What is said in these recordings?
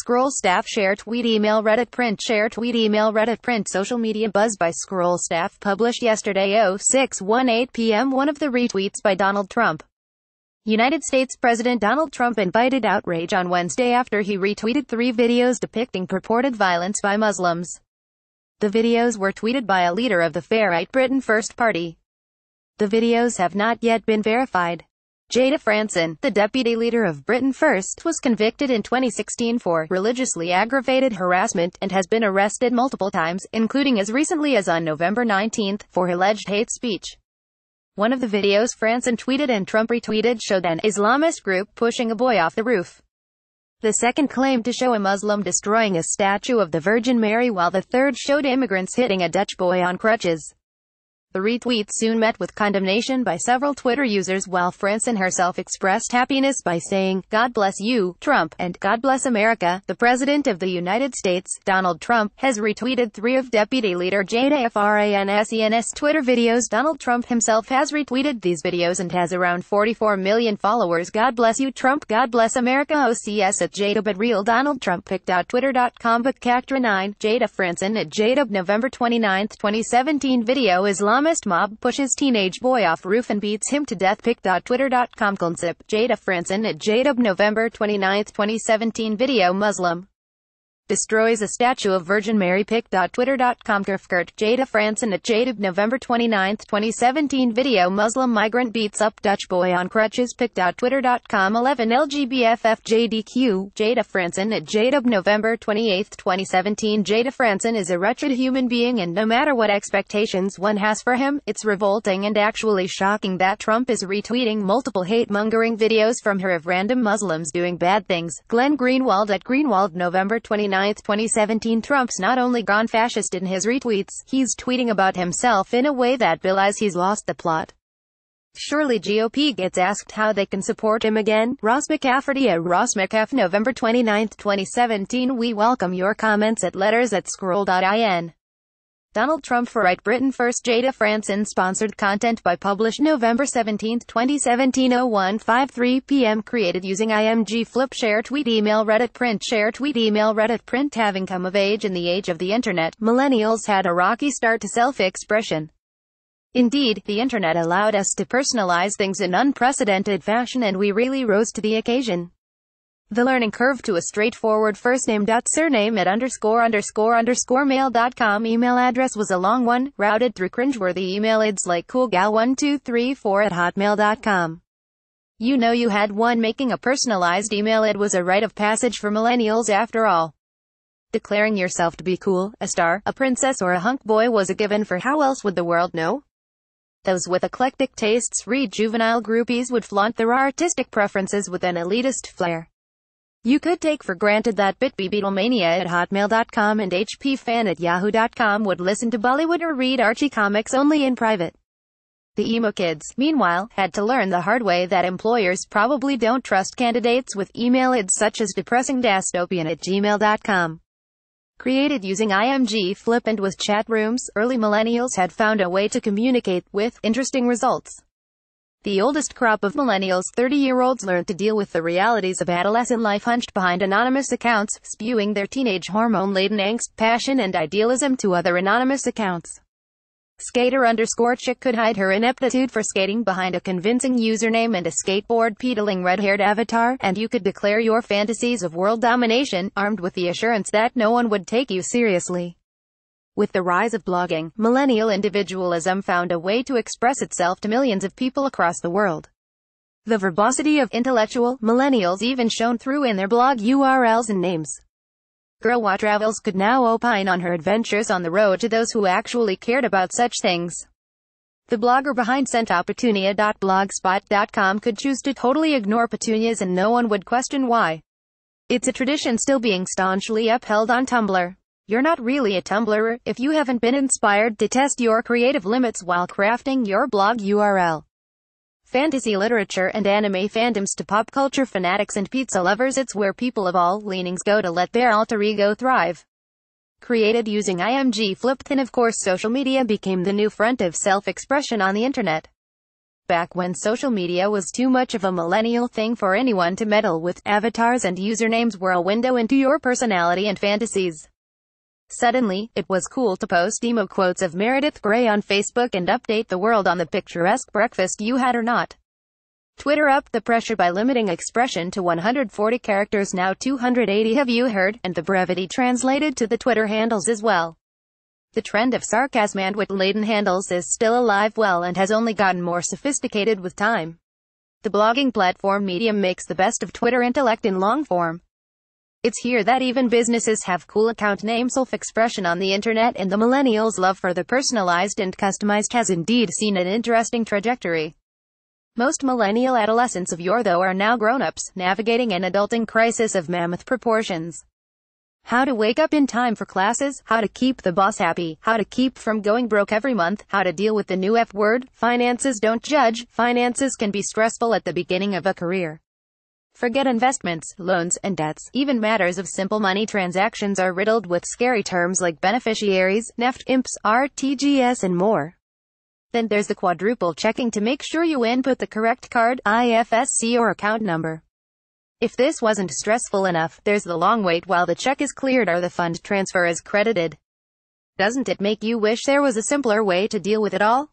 Scroll staff share tweet email Reddit print share tweet email Reddit print social media buzz by Scroll staff published yesterday 06:18 p.m. One of the retweets by Donald Trump. United States President Donald Trump invited outrage on Wednesday after he retweeted 3 videos depicting purported violence by Muslims. The videos were tweeted by a leader of the far-right Britain First Party. The videos have not yet been verified. Jada Franson, the deputy leader of Britain First, was convicted in 2016 for religiously aggravated harassment and has been arrested multiple times, including as recently as on November 19, for alleged hate speech. One of the videos Franson tweeted and Trump retweeted showed an Islamist group pushing a boy off the roof. The second claimed to show a Muslim destroying a statue of the Virgin Mary, while the third showed immigrants hitting a Dutch boy on crutches. The retweet soon met with condemnation by several Twitter users, while Franson herself expressed happiness by saying, "God bless you, Trump," and "God bless America." The President of the United States, Donald Trump, has retweeted 3 of Deputy Leader Jada Fransen's Twitter videos. Donald Trump himself has retweeted these videos and has around 44 million followers. God bless you, Trump. God bless America. OCS at Jada but real Donald Trump pic.twitter.com Bacactra 9 Jada Franson at Jada November 29, 2017 video Islamist mob pushes teenage boy off roof and beats him to death pic.twitter.com Concept Jada Franson at Jada November 29, 2017 video Muslim destroys a statue of Virgin Mary pic.twitter.com Kerfkert Jada Franson at Jada November 29, 2017 video Muslim migrant beats up Dutch boy on crutches pic.twitter.com 11 LGBFFJDQ Jada Franson at Jada November 28, 2017 Jada Franson is a wretched human being, and no matter what expectations one has for him, it's revolting and actually shocking that Trump is retweeting multiple hate-mongering videos from her of random Muslims doing bad things. Glenn Greenwald at Greenwald November 29, 2017 Trump's not only gone fascist in his retweets, he's tweeting about himself in a way that belies he's lost the plot. Surely GOP gets asked how they can support him again. Ross McCafferty at Ross McCaff November 29, 2017 We welcome your comments at letters@scroll.in. Donald Trump for Right Britain First Jada Franson sponsored content by published November 17, 2017 01:53 p.m. created using IMG Flip share tweet email Reddit print share tweet email Reddit print Having come of age in the age of the internet, millennials had a rocky start to self-expression. Indeed, the internet allowed us to personalize things in unprecedented fashion, and we really rose to the occasion. The learning curve to a straightforward firstname.surname@____mail.com email address was a long one, routed through cringeworthy email ids like coolgal1234@hotmail.com. You know you had one. Making a personalized email id was a rite of passage for millennials after all. Declaring yourself to be cool, a star, a princess or a hunk boy was a given, for how else would the world know? Those with eclectic tastes, read juvenile groupies, would flaunt their artistic preferences with an elitist flair. You could take for granted that BitBeatlemania@hotmail.com and HPFan@yahoo.com would listen to Bollywood or read Archie comics only in private. The emo kids, meanwhile, had to learn the hard way that employers probably don't trust candidates with email ids such as depressingdystopian@gmail.com. Created using IMG Flip and with chat rooms, early millennials had found a way to communicate, with interesting results. The oldest crop of millennials, 30-year-olds, learned to deal with the realities of adolescent life hunched behind anonymous accounts, spewing their teenage hormone-laden angst, passion and idealism to other anonymous accounts. Skater_chick could hide her ineptitude for skating behind a convincing username and a skateboard-pedaling red-haired avatar, and you could declare your fantasies of world domination, armed with the assurance that no one would take you seriously. With the rise of blogging, millennial individualism found a way to express itself to millions of people across the world. The verbosity of intellectual millennials even shone through in their blog URLs and names. Girl Wa Travels could now opine on her adventures on the road to those who actually cared about such things. The blogger behind Centopetunia.blogspot.com could choose to totally ignore petunias and no one would question why. It's a tradition still being staunchly upheld on Tumblr. You're not really a Tumblrer if you haven't been inspired to test your creative limits while crafting your blog URL. Fantasy literature and anime fandoms to pop culture fanatics and pizza lovers, it's where people of all leanings go to let their alter ego thrive. Created using IMG Flip, and of course social media became the new front of self-expression on the internet. Back when social media was too much of a millennial thing for anyone to meddle with, avatars and usernames were a window into your personality and fantasies. Suddenly, it was cool to post emo quotes of Meredith Grey on Facebook and update the world on the picturesque breakfast you had or not. Twitter upped the pressure by limiting expression to 140 characters, now 280 have you heard, and the brevity translated to the Twitter handles as well. The trend of sarcasm and wit-laden handles is still alive well and has only gotten more sophisticated with time. The blogging platform Medium makes the best of Twitter intellect in long form. It's here that even businesses have cool account names. Self-expression on the internet and the millennials' love for the personalized and customized has indeed seen an interesting trajectory. Most millennial adolescents of yore, though, are now grown-ups, navigating an adulting crisis of mammoth proportions. How to wake up in time for classes, how to keep the boss happy, how to keep from going broke every month, how to deal with the new F word, finances don't judge, finances can be stressful at the beginning of a career. Forget investments, loans, and debts. Even matters of simple money transactions are riddled with scary terms like beneficiaries, NEFT, IMPS, RTGS, and more. Then there's the quadruple checking to make sure you input the correct card, IFSC, or account number. If this wasn't stressful enough, there's the long wait while the check is cleared or the fund transfer is credited. Doesn't it make you wish there was a simpler way to deal with it all?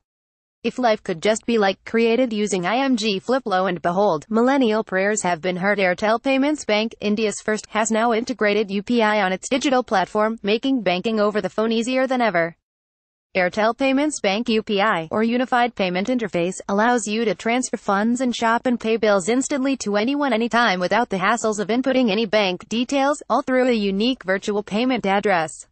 If life could just be like, created using IMG Flip, lo and behold, millennial prayers have been heard. Airtel Payments Bank, India's first, has now integrated UPI on its digital platform, making banking over the phone easier than ever. Airtel Payments Bank UPI, or Unified Payment Interface, allows you to transfer funds and shop and pay bills instantly to anyone anytime without the hassles of inputting any bank details, all through a unique virtual payment address.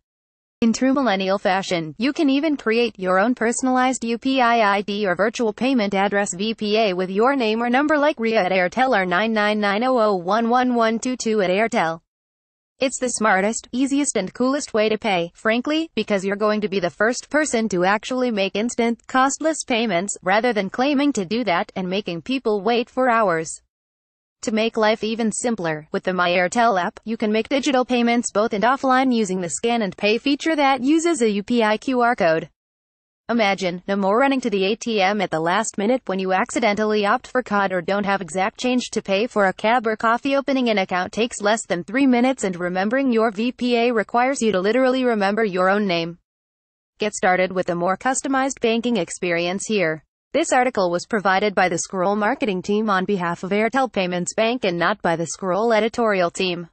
In true millennial fashion, you can even create your own personalized UPI ID or virtual payment address VPA with your name or number, like Ria at Airtel or 99900111122 at Airtel. It's the smartest, easiest and coolest way to pay, frankly, because you're going to be the first person to actually make instant, costless payments, rather than claiming to do that and making people wait for hours. To make life even simpler, with the My Airtel app, you can make digital payments both and offline using the Scan and Pay feature that uses a UPI QR code. Imagine, no more running to the ATM at the last minute when you accidentally opt for card or don't have exact change to pay for a cab or coffee. Opening an account takes less than 3 minutes and remembering your VPA requires you to literally remember your own name. Get started with a more customized banking experience here. This article was provided by the Scroll marketing team on behalf of Airtel Payments Bank and not by the Scroll editorial team.